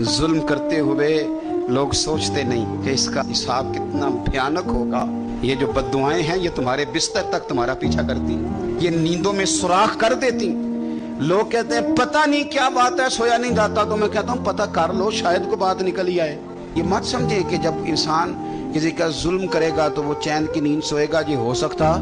जुल्म करते हुए लोग सोचते नहीं कि इसका हिसाब कितना भयानक होगा। ये जो बद्दुआएं हैं ये तुम्हारे बिस्तर तक तुम्हारा पीछा करती, ये नींदों में सुराख कर देती। लोग कहते हैं पता नहीं क्या बात है, सोया नहीं जाता। तो मैं कहता हूं पता कर लो, शायद को बात निकल ही आए। ये मत समझे कि जब इंसान किसी का जुल्म करेगा तो वो चैन की नींद सोएगा, ये हो सकता